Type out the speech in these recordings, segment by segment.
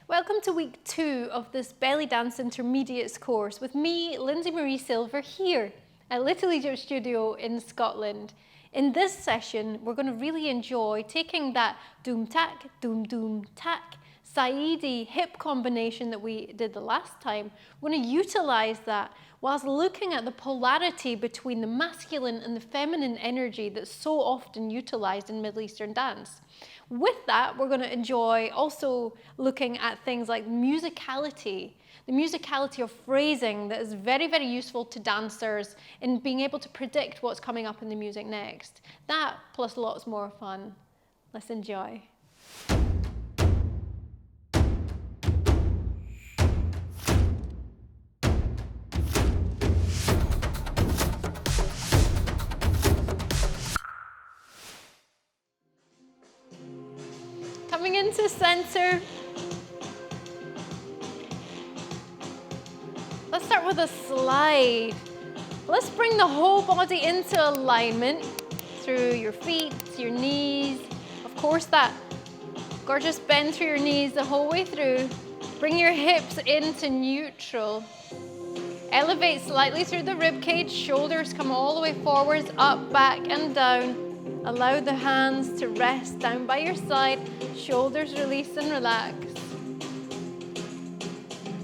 Welcome to week 2 of this Bellydance Intermediates course with me, Lindsey Marie Silver, here at Little Egypt Studio in Scotland. In this session, we're going to really enjoy taking that doom-tack, doom-doom-tack, Saidi hip combination that we did the last time. We're going to utilize that whilst looking at the polarity between the masculine and the feminine energy that's so often utilized in Middle Eastern dance. With that, we're going to enjoy also looking at things like musicality, the musicality of phrasing that is very, very useful to dancers in being able to predict what's coming up in the music next. That plus lots more fun. Let's enjoy. Coming into center. Let's start with a slide. Let's bring the whole body into alignment through your feet, your knees. Of course, that gorgeous bend through your knees the whole way through. Bring your hips into neutral. Elevate slightly through the rib cage. Shoulders come all the way forwards, up, back, and down. Allow the hands to rest down by your side. Shoulders release and relax.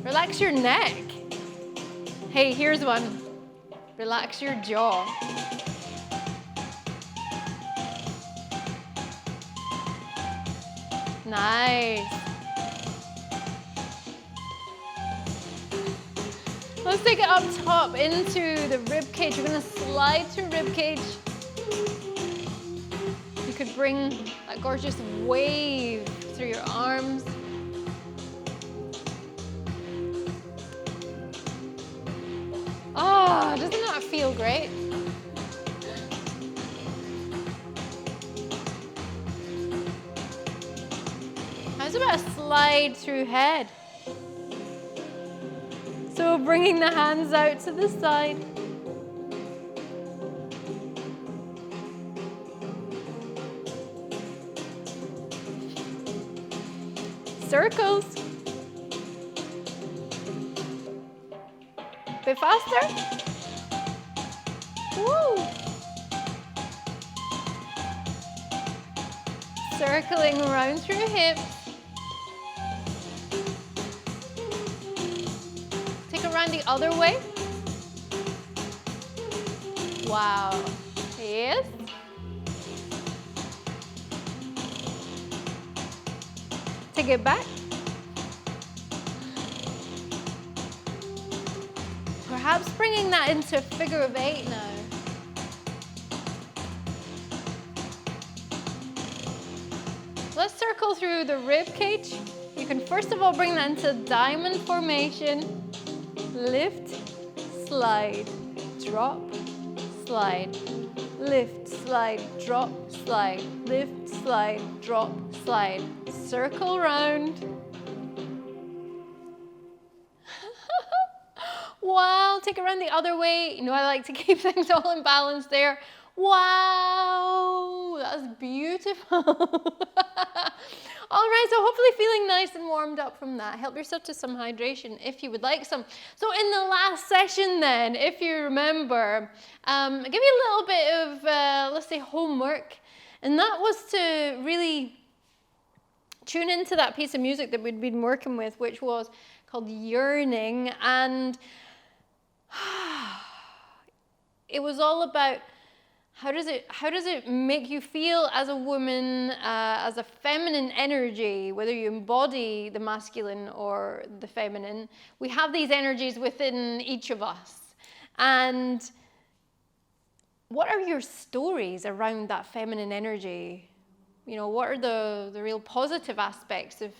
Relax your neck. Hey, here's one. Relax your jaw. Nice. Let's take it up top into the rib cage. You're going to slide to rib cage. You could bring that gorgeous wave through your arms. Oh, doesn't that feel great? How's about a slide through head? So bringing the hands out to the side. Circles. Bit faster. Woo. Circling around through your hips. Take it around the other way. Wow. Yes. Take it back. Perhaps bringing that into figure of 8 now. Let's circle through the rib cage. You can first of all bring that into diamond formation. Lift, slide, drop, slide. Lift, slide, drop, slide. Lift, slide, drop, slide. Circle round. Wow, take it around the other way. You know, I like to keep things all in balance there. Wow, that's beautiful. All right, so hopefully feeling nice and warmed up from that. Help yourself to some hydration if you would like some. So in the last session then, if you remember, I gave you a little bit of, let's say, homework. And that was to really tune into that piece of music that we'd been working with, which was called Yearning. And it was all about how does it make you feel as a woman, as a feminine energy, whether you embody the masculine or the feminine. We have these energies within each of us. And what are your stories around that feminine energy? You know, what are the real positive aspects of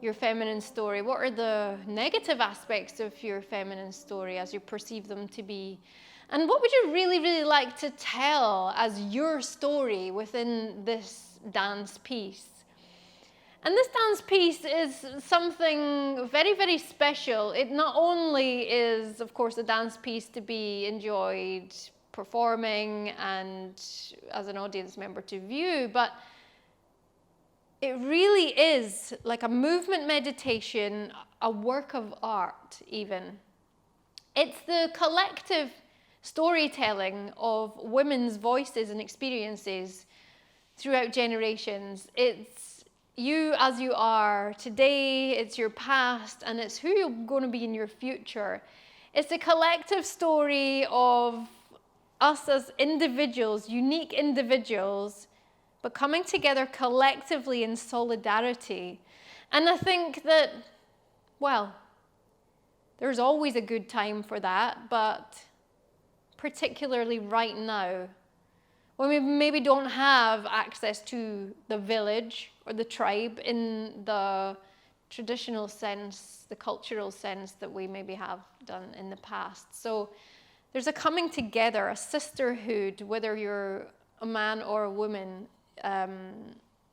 your feminine story? What are the negative aspects of your feminine story as you perceive them to be? And what would you really, really like to tell as your story within this dance piece? And this dance piece is something very, very special. It not only is, of course, a dance piece to be enjoyed performing and as an audience member to view, but it really is like a movement meditation, a work of art even. It's the collective storytelling of women's voices and experiences throughout generations. It's you as you are today, it's your past, and it's who you're going to be in your future. It's a collective story of us as individuals, unique individuals, but coming together collectively in solidarity. And I think that, well, there's always a good time for that, but particularly right now, when we maybe don't have access to the village or the tribe in the traditional sense, the cultural sense that we maybe have done in the past. So there's a coming together, a sisterhood, whether you're a man or a woman,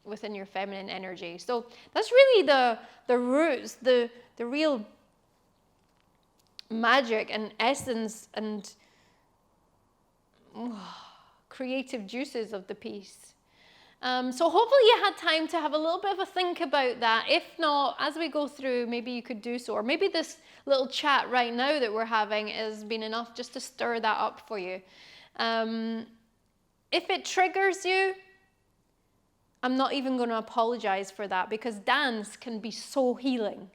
within your feminine energy. So that's really the roots, the real magic and essence and creative juices of the piece. So hopefully you had time to have a little bit of a think about that. If not, as we go through, maybe you could do so. Or maybe this little chat right now that we're having has been enough just to stir that up for you. If it triggers you, I'm not even going to apologize for that, because dance can be so healing.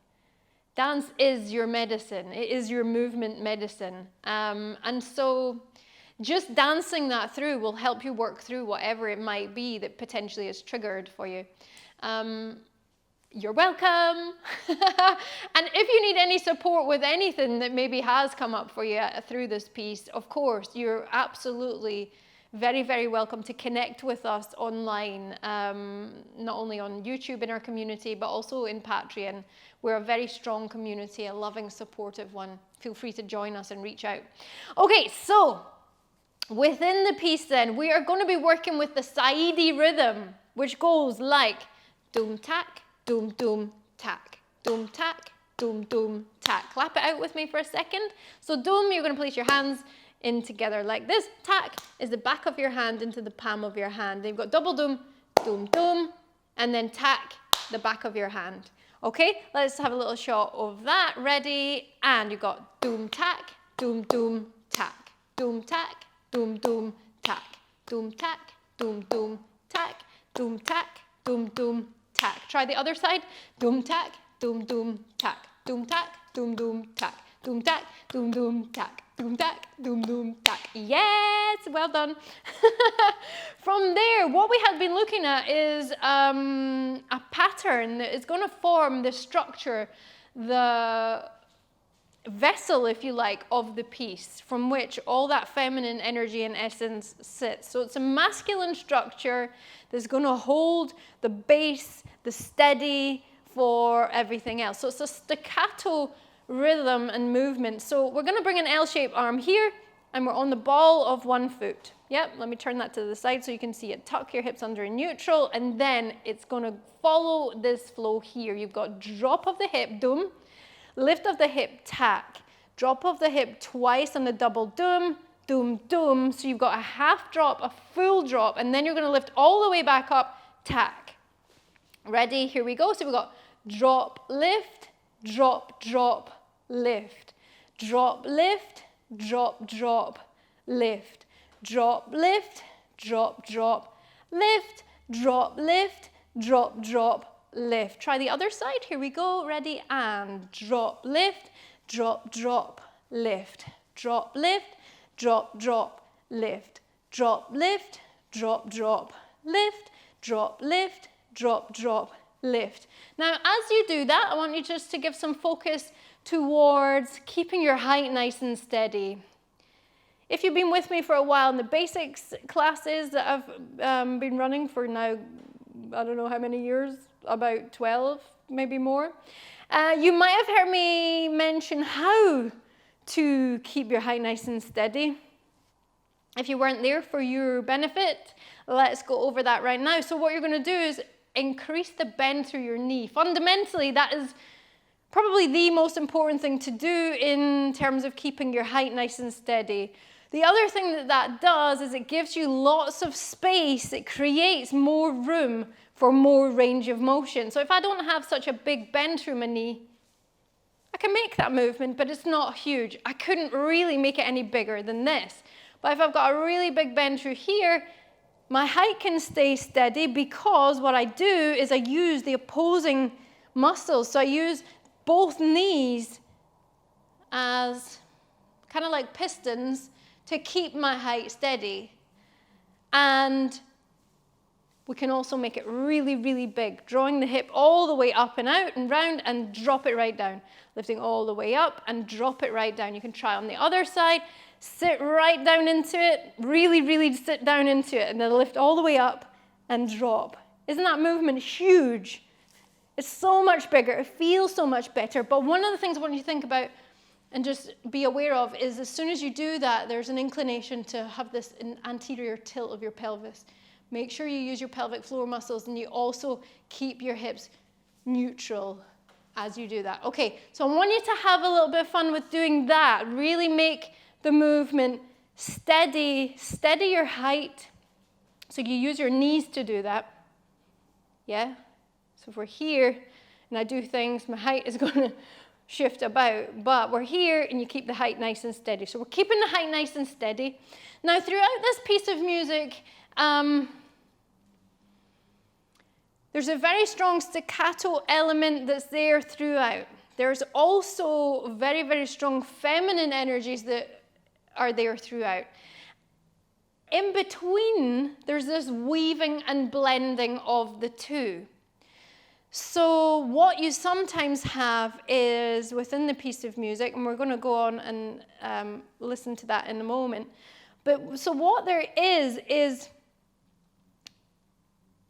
Dance is your medicine. It is your movement medicine. And so just dancing that through will help you work through whatever it might be that potentially is triggered for you. You're welcome. And if you need any support with anything that maybe has come up for you through this piece, of course, you're absolutely very, very welcome to connect with us online, not only on YouTube in our community, but also in Patreon. We're a very strong community, a loving, supportive one. Feel free to join us and reach out. Okay, so within the piece then, we are going to be working with the Saidi rhythm, which goes like doom tack, doom doom tack, doom tack, doom doom tack. Clap it out with me for a second. So doom, you're going to place your hands in together like this. Tack is the back of your hand into the palm of your hand. Then you've got double doom, doom doom, and then tack, the back of your hand. Okay, let's have a little shot of that. Ready? And you've got doom tack, doom doom tack, doom tack, doom doom tack, doom tack, doom doom tack, doom tack, doom doom tack. Try the other side. Doom tack, doom doom tack, doom tack, doom doom tack, doom tack, doom doom tack, doom tack, doom doom tack. Yes, well done. From there, what we have been looking at is a pattern that is going to form the structure, the vessel, if you like, of the piece, from which all that feminine energy and essence sits. So it's a masculine structure that's going to hold the base, the steady for everything else. So it's a staccato rhythm and movement. So we're going to bring an L-shaped arm here, and we're on the ball of one foot. Yep, let me turn that to the side so you can see it. Tuck your hips under in neutral, and then it's going to follow this flow here. You've got drop of the hip, doom, lift of the hip, tack, drop of the hip twice on the double doom, doom, doom. So you've got a half drop, a full drop, and then you're going to lift all the way back up, tack. Ready? Here we go. So we've got drop, lift, drop, drop, lift, drop, lift, drop, drop, lift, drop, lift, drop, drop, lift, drop, lift, drop, drop, lift. Try the other side. Here we go. Ready? And drop, lift, drop, drop, lift, drop, lift, drop, drop, lift, drop, lift, drop, drop, lift, drop, lift, drop, drop, lift. Now, as you do that, I want you just to give some focus towards keeping your height nice and steady. If you've been with me for a while in the basics classes that I've been running for now, I don't know how many years, about 12, maybe more, you might have heard me mention how to keep your height nice and steady. If you weren't there, for your benefit, let's go over that right now. So what you're going to do is increase the bend through your knee. Fundamentally, that is probably the most important thing to do in terms of keeping your height nice and steady. The other thing that that does is it gives you lots of space. It creates more room for more range of motion. So if I don't have such a big bend through my knee, I can make that movement, but it's not huge. I couldn't really make it any bigger than this. But if I've got a really big bend through here, my height can stay steady because what I do is I use the opposing muscles. So I use both knees as kind of like pistons to keep my height steady. And we can also make it really, really big, drawing the hip all the way up and out and round and drop it right down. Lifting all the way up and drop it right down. You can try on the other side, sit right down into it, really, really sit down into it, and then lift all the way up and drop. Isn't that movement huge? It's so much bigger, it feels so much better, but one of the things I want you to think about and just be aware of is as soon as you do that, there's an inclination to have this anterior tilt of your pelvis. Make sure you use your pelvic floor muscles and you also keep your hips neutral as you do that. Okay, so I want you to have a little bit of fun with doing that. Really make the movement steady, steady your height. So you use your knees to do that. Yeah? So if we're here and I do things, my height is going to shift about, but we're here and you keep the height nice and steady. So we're keeping the height nice and steady. Now throughout this piece of music, there's a very strong staccato element that's there throughout. There's also very, very strong feminine energies that are there throughout. In between, there's this weaving and blending of the two. So what you sometimes have is within the piece of music, and we're going to go on and listen to that in a moment. But so what there is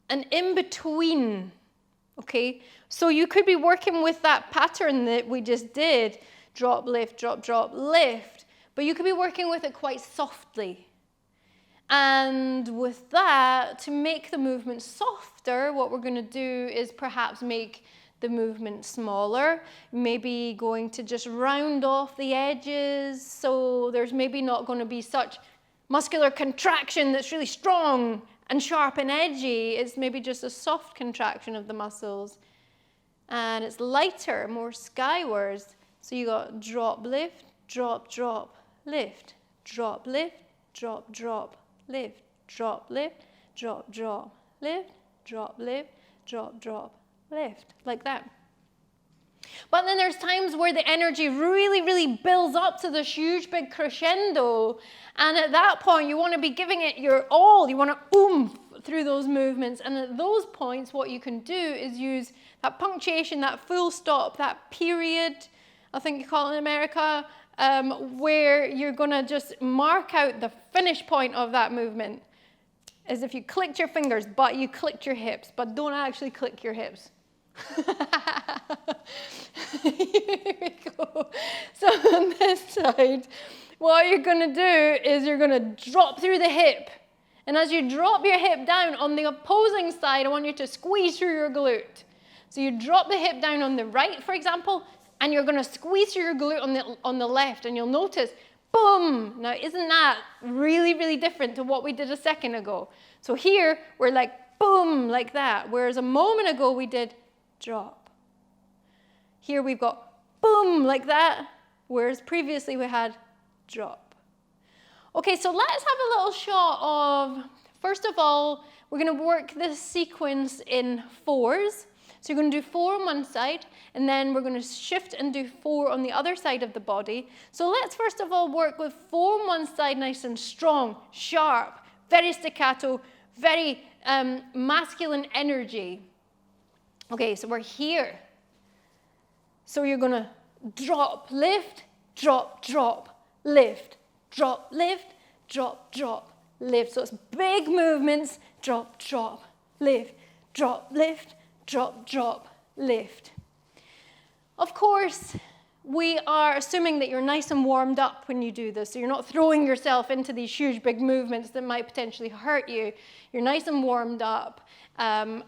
an in-between, okay? So you could be working with that pattern that we just did, drop, lift, lift, but you could be working with it quite softly. And with that, to make the movement softer, what we're going to do is perhaps make the movement smaller, maybe going to just round off the edges, so there's maybe not going to be such muscular contraction that's really strong and sharp and edgy. It's maybe just a soft contraction of the muscles. And it's lighter, more skywards. So you got drop, lift, drop, drop, lift, drop, lift, drop, drop, lift, drop, lift, drop, drop, lift, drop, lift, drop, drop, lift, like that. But then there's times where the energy really, really builds up to this huge big crescendo, and at that point you want to be giving it your all. You want to oomph through those movements, and at those points what you can do is use that punctuation, that full stop, that period, I think you call it in America, where you're going to just mark out the finish point of that movement, as if you clicked your fingers, but you clicked your hips, but don't actually click your hips. Here we go. So on this side, what you're going to do is you're going to drop through the hip. And as you drop your hip down on the opposing side, I want you to squeeze through your glute. So you drop the hip down on the right, for example, and you're going to squeeze through your glute on the left, and you'll notice, boom! Now, isn't that really, really different to what we did a second ago? So here, we're like, boom, like that, whereas a moment ago we did drop. Here we've got boom, like that, whereas previously we had drop. Okay, so let's have a little shot of, first of all, we're going to work this sequence in fours. So you're going to do 4 on one side, and then we're going to shift and do 4 on the other side of the body. So let's first of all work with 4 on one side, nice and strong, sharp, very staccato, very masculine energy. Okay, so we're here. So you're going to drop, lift, drop, drop, lift, drop, lift, drop, drop, lift. So it's big movements, drop, drop, lift, drop, lift, drop, drop, lift. Of course, we are assuming that you're nice and warmed up when you do this, so you're not throwing yourself into these huge big movements that might potentially hurt you. You're nice and warmed up, and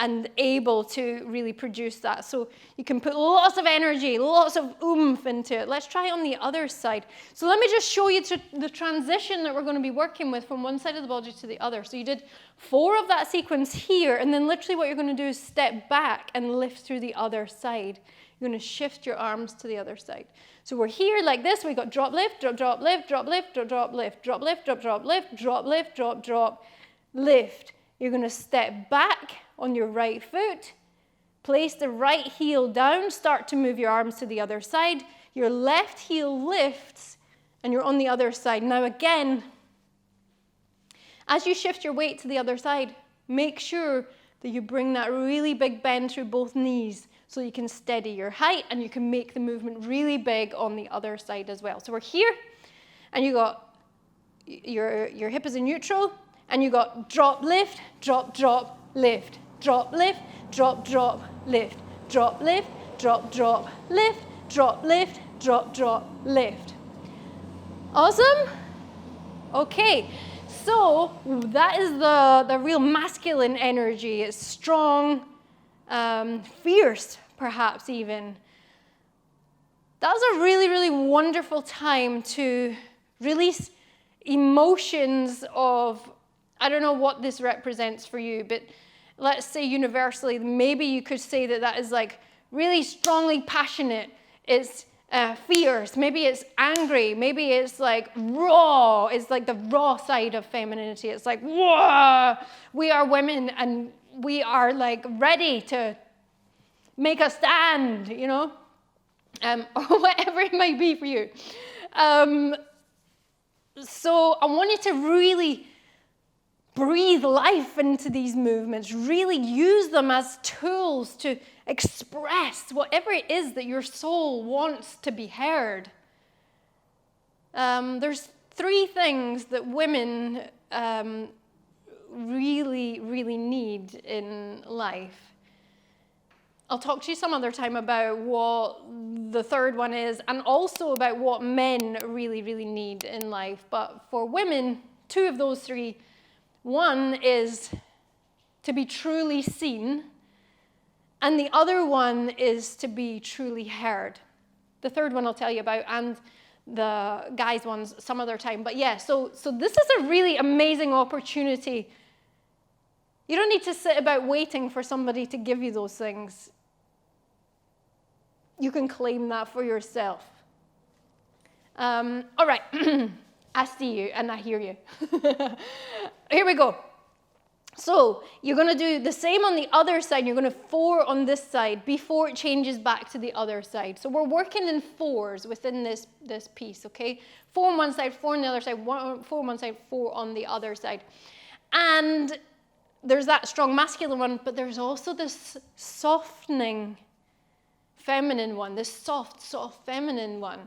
and able to really produce that. So you can put lots of energy, lots of oomph into it. Let's try it on the other side. So let me just show you the transition that we're going to be working with from one side of the body to the other. So you did 4 of that sequence here, and then literally what you're going to do is step back and lift through the other side. You're going to shift your arms to the other side. So we're here like this. We got drop, lift, drop, drop, lift, drop, lift, drop, drop, lift, drop, lift, drop, drop, lift, drop, lift, drop, drop, lift. You're going to step back on your right foot, place the right heel down, start to move your arms to the other side. Your left heel lifts, and you're on the other side. Now again, as you shift your weight to the other side, make sure that you bring that really big bend through both knees so you can steady your height and you can make the movement really big on the other side as well. So we're here, and you got your hip is in neutral, and you got drop, lift, drop, drop, lift, drop, lift, drop, drop, lift, drop, lift, drop, drop, lift, drop, lift, drop, drop, lift. Awesome? Okay, so that is the real masculine energy. It's strong, fierce, perhaps even. That was a really, really wonderful time to release emotions of, I don't know what this represents for you, but let's say universally, maybe you could say that that is like really strongly passionate. It's fierce. Maybe it's angry. Maybe it's like raw. It's like the raw side of femininity. It's like, whoa, we are women and we are like ready to make a stand, you know, or whatever it might be for you. So I want you to really breathe life into these movements, really use them as tools to express whatever it is that your soul wants to be heard. There's 3 things that women really, really need in life. I'll talk to you some other time about what the 3rd one is, and also about what men really, really need in life. But for women, 2 of those 3, one is to be truly seen, and the other one is to be truly heard. The 3rd one I'll tell you about, and the guys' ones some other time. But yeah, so this is a really amazing opportunity. You don't need to sit about waiting for somebody to give you those things. You can claim that for yourself. All right, I see you and I hear you. Here we go. So you're going to do the same on the other side. You're going to 4 on this side before it changes back to the other side. So we're working in 4s within this piece, okay? 4 on one side, 4 on the other side, 4 on one side, 4 on the other side. And there's that strong masculine one, but there's also this softening feminine one, this soft feminine one.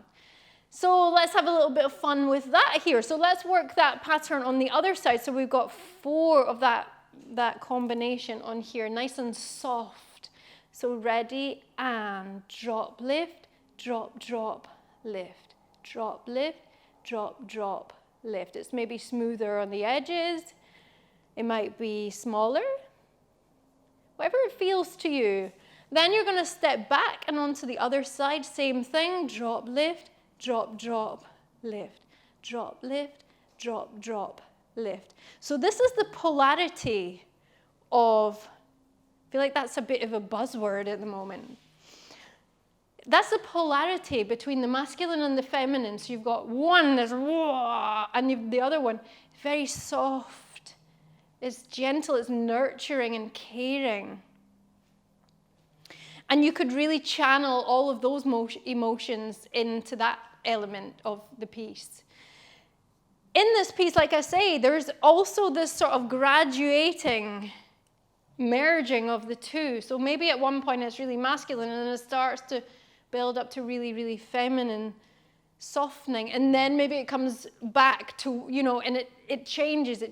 So let's have a little bit of fun with that here. So let's work that pattern on the other side. So we've got 4 of that combination on here, nice and soft. So ready, and drop, lift, drop, drop, lift, drop, lift, drop, drop, lift. It's maybe smoother on the edges. It might be smaller. Whatever it feels to you. Then you're going to step back and onto the other side, same thing, drop, lift, drop, drop, lift, drop, lift, drop, drop, lift. So this is the polarity of, I feel like that's a bit of a buzzword at the moment. That's the polarity between the masculine and the feminine. So you've got one that's raw, and the other one very soft. It's gentle, it's nurturing and caring. And you could really channel all of those emotions into that element of the piece. In this piece, like I say, there's also this sort of graduating merging of the 2. So maybe at one point it's really masculine, and then it starts to build up to really, really feminine, softening. And then maybe it comes back to, you know, and it changes. So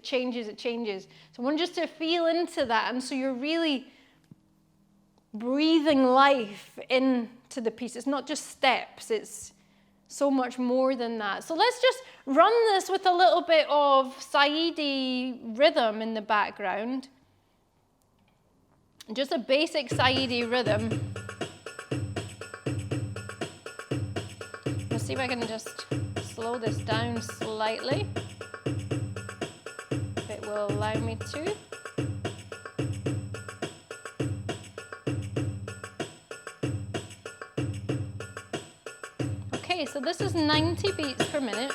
I want just to feel into that. And so you're really breathing life into the piece. It's not just steps, it's so much more than that. So let's just run this with a little bit of Saidi rhythm in the background. Just a basic Saidi rhythm. Let's see if I can just slow this down slightly. If it will allow me to. Okay, so this is 90 beats per minute.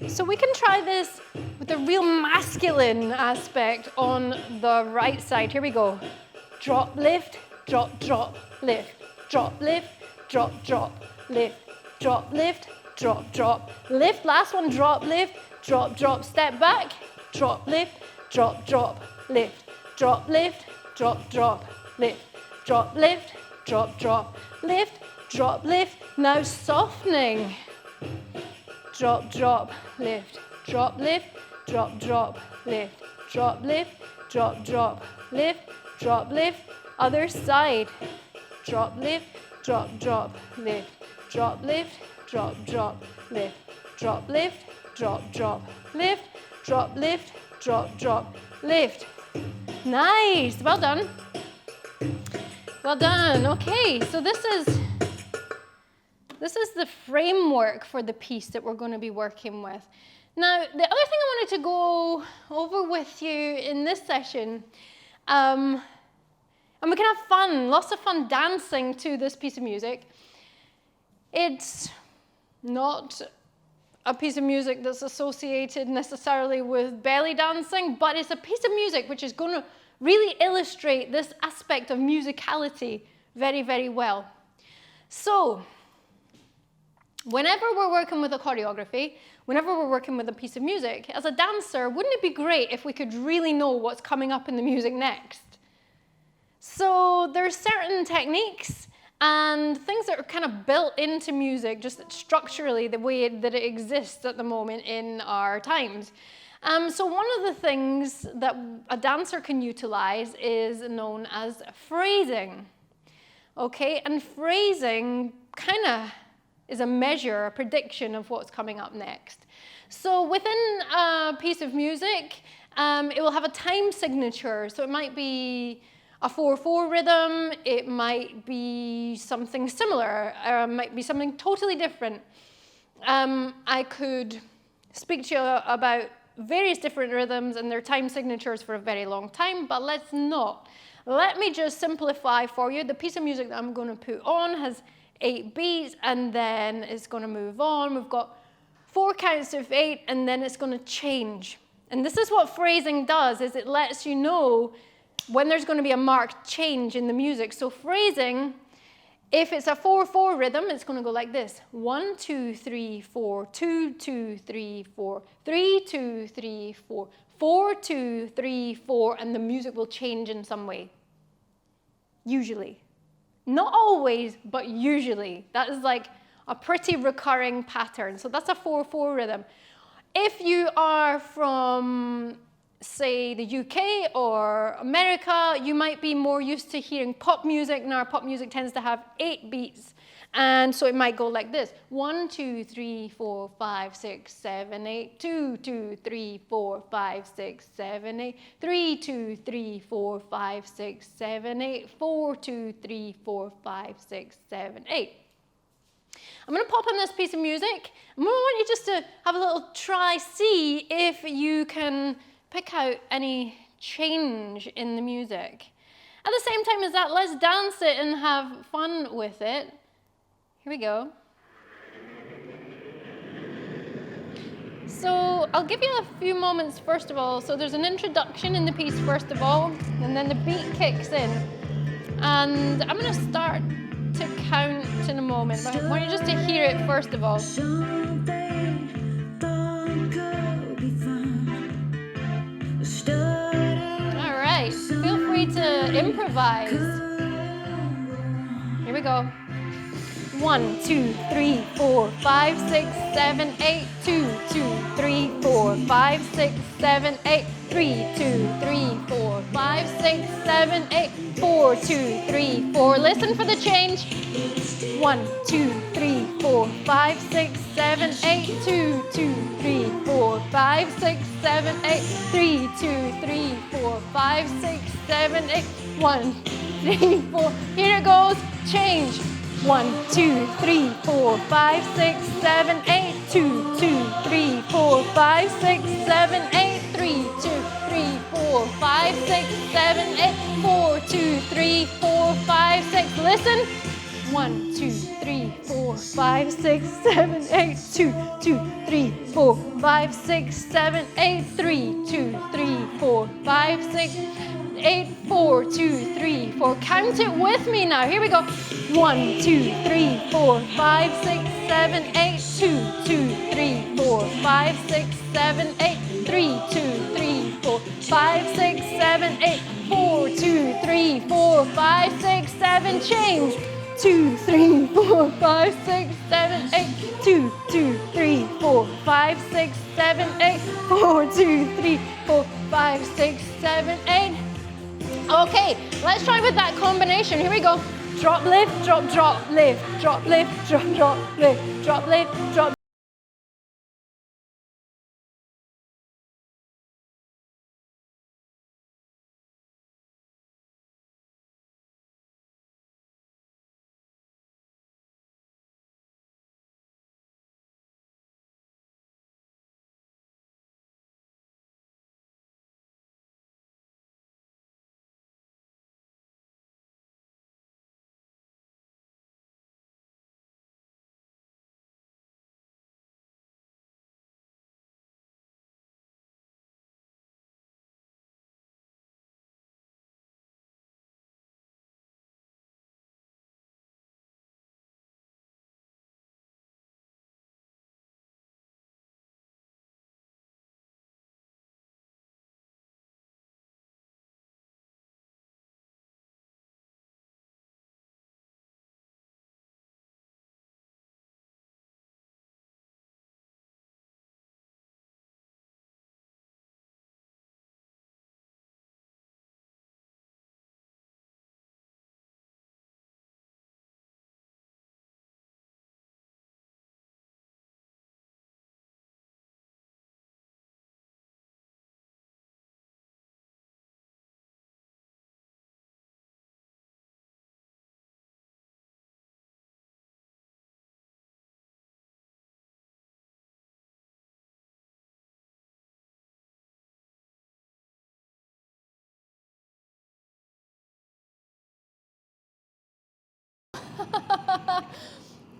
So we can try this with a real masculine aspect on the right side. Here we go. Drop, lift, drop, drop, lift, drop, lift, drop, drop, lift, drop, lift, drop, drop, lift. Last one, drop, lift, drop, drop, step back, drop, lift, drop, drop, lift, drop, lift, drop, drop, lift, drop, lift, drop, drop, lift, drop, lift. Now softening. Drop, drop, lift, drop, lift, drop, drop, lift, drop, lift, drop, drop, lift, drop, lift. Other side. Drop, lift, drop, drop, lift, drop, lift, drop, drop, lift, drop, lift, drop, drop, lift, drop, lift, drop, drop, lift. Nice, well done. Well done. Okay, so this is the framework for the piece that we're going to be working with. Now, the other thing I wanted to go over with you in this session, and we can have fun, lots of fun dancing to this piece of music. It's not a piece of music that's associated necessarily with belly dancing, but it's a piece of music which is going to really illustrate this aspect of musicality very, very well. So, whenever we're working with a choreography, whenever we're working with a piece of music, as a dancer, wouldn't it be great if we could really know what's coming up in the music next? So there's certain techniques and things that are kind of built into music, just structurally the way that it exists at the moment in our times. So one of the things that a dancer can utilize is known as phrasing. Okay, and phrasing kind of is a measure, a prediction of what's coming up next. So within a piece of music, it will have a time signature. So it might be a 4/4 rhythm, it might be something similar, it might be something totally different. I could speak to you about various different rhythms and their time signatures for a very long time, but let's not. Let me just simplify for you. The piece of music that I'm going to put on has 8 beats, and then it's going to move on. We've got 4 counts of 8, and then it's going to change. And this is what phrasing does, is it lets you know when there's going to be a marked change in the music. So phrasing, if it's a 4/4 rhythm, it's going to go like this. 1, 2, 3, 4, 2, 2, 3, 4, 3, 2, 3, 4, 4, 2, 3, 4, and the music will change in some way. Usually. Not always, but usually. That is like a pretty recurring pattern. So that's a 4/4 rhythm. If you are from, say, the UK or America, you might be more used to hearing pop music. Now, pop music tends to have 8 beats. And so it might go like this. 1, 2, 3, 4, 5, 6, 7, 8. 2, 2, 3, 4, 5, 6, 7, 8. 3, 2, 3, 4, 5, 6, 7, 8. 4, 2, 3, 4, 5, 6, 7, 8. I'm going to pop on this piece of music. I want you just to have a little try, see if you can pick out any change in the music. At the same time as that, let's dance it and have fun with it. Here we go. So I'll give you a few moments first of all. So there's an introduction in the piece first of all, and then the beat kicks in. And I'm going to start to count in a moment, but I want you just to hear it first of all. All right, feel free to improvise. Here we go. 1, 2, 3, 4, 5, 6, 7, 8, 2, 2, 3, 4, 5, 6, 7, 8, 3, 2, 3, 4, 5, 6, 7, 8, 4, 2, 3, 4. Listen for the change. 1, 2, 3, 4, 5, 6, 7, 8, 2, 2, 3, 4, 5, 6, 7, 8, 3, 2, 3, 4, 5, 6, 7, 8, 1, 3, 4. Here it goes. Change. 1, 2, 3, 4, 5, 6, 7, 8, 2, 2, 3, 4, 5, 6, 7, 8, 3, 2, 3, 4, 5, 6, 7, 8, 4, 2, 3, 4, 5, 6. Listen. 1, 2, 3, 4, 5, 6, 7, 8, 2, 2, 3, 4, 5, 6, 7, 8, 3, 2, 3, 4, 5, 6, 8, 4, 2, 3, 4. Count it with me now. Here we go. 1, 2, 3, 4, 5, 6, 7, 8, 2, 2, 3, 4, 5, 6, 7, 8, 3, 2, 3, 4, 5, 6, 7, 8, 4, 2, 3, 4, 5, 6, 7. Change. 2, 3, 4, 5, 6, 7, 8, 2, 2, 3, 4, 5, 6, 7, 8, 4, 2, 3, 4, 5, 6, 7, 8. Okay, let's try with that combination. Here we go. Drop, lift, drop, drop, lift, drop, lift, drop, drop, lift, drop, lift, drop.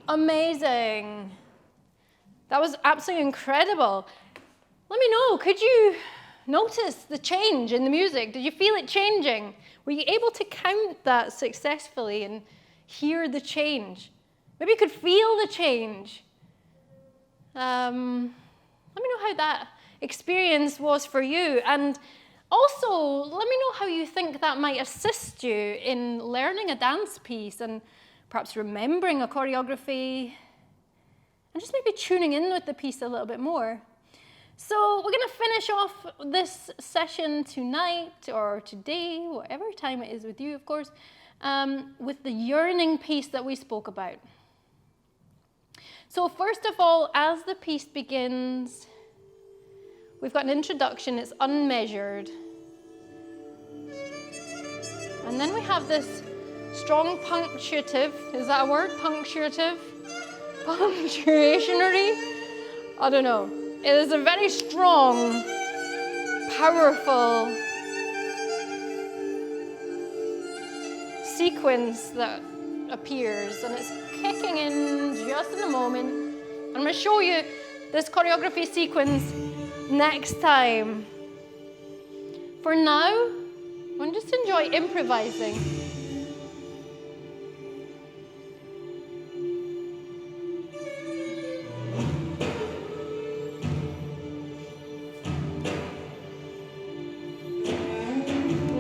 Amazing. That was absolutely incredible. Let me know, could you notice the change in the music? Did you feel it changing? Were you able to count that successfully and hear the change? Maybe you could feel the change. Let me know how that experience was for you. And also, let me know how you think that might assist you in learning a dance piece and perhaps remembering a choreography and just maybe tuning in with the piece a little bit more. So we're going to finish off this session tonight or today, whatever time it is with you, of course, with the yearning piece that we spoke about. So first of all, as the piece begins, we've got an introduction, it's unmeasured. And then we have this strong punctuative, is that a word? Punctuative? Punctuationary? I don't know. It is a very strong, powerful sequence that appears, and it's kicking in just in a moment. I'm going to show you this choreography sequence next time. For now, I want to just enjoy improvising.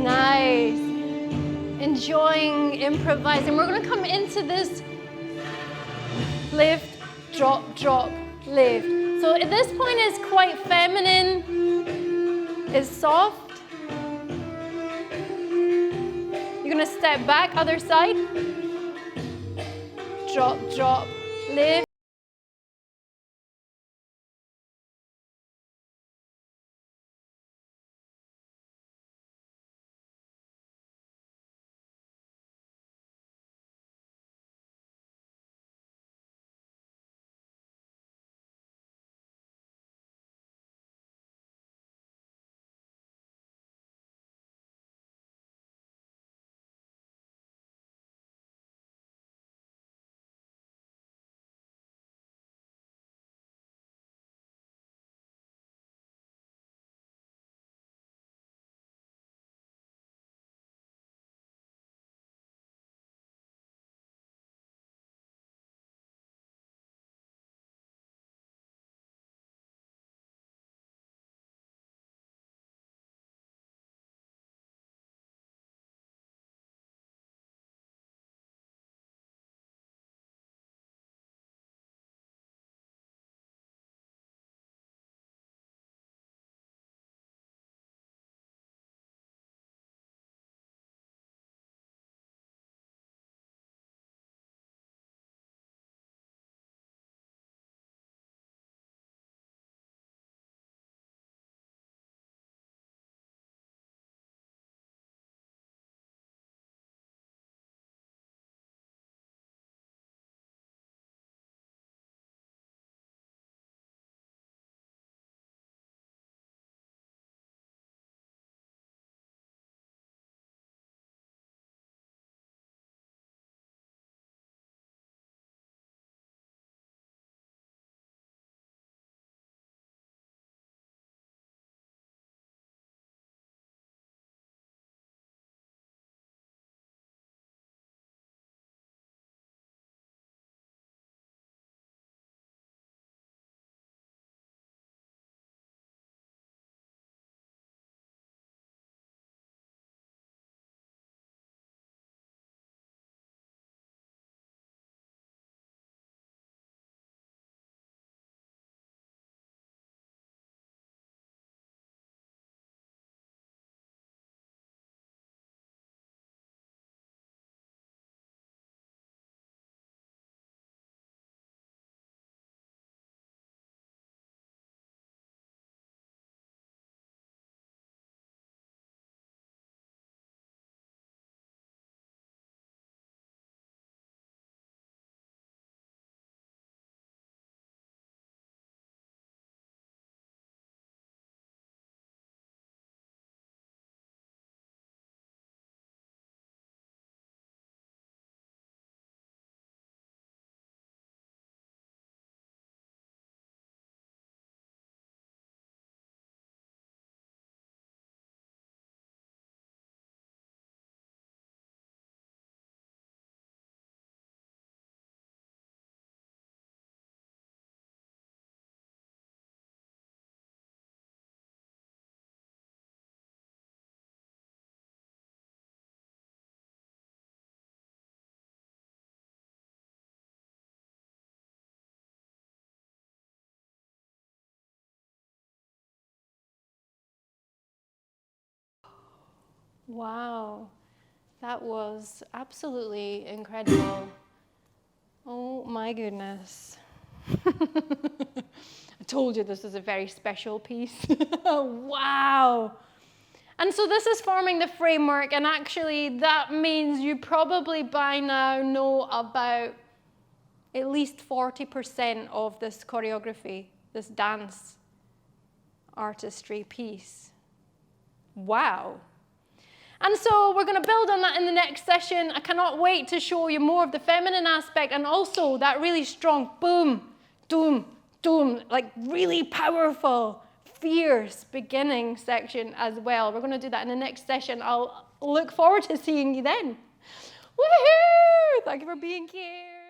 Nice. Enjoying improvising. We're going to come into this lift, drop, drop, lift. So at this point it's quite feminine, it's soft. You're gonna step back, other side. Drop, drop, lift. Wow, that was absolutely incredible. Oh my goodness. I told you this is a very special piece. Wow. And so this is forming the framework, and actually that means you probably by now know about at least 40% of this choreography, this dance artistry piece. Wow. And so we're going to build on that in the next session. I cannot wait to show you more of the feminine aspect, and also that really strong boom, doom, doom, like really powerful, fierce beginning section as well. We're going to do that in the next session. I'll look forward to seeing you then. Woohoo! Thank you for being here.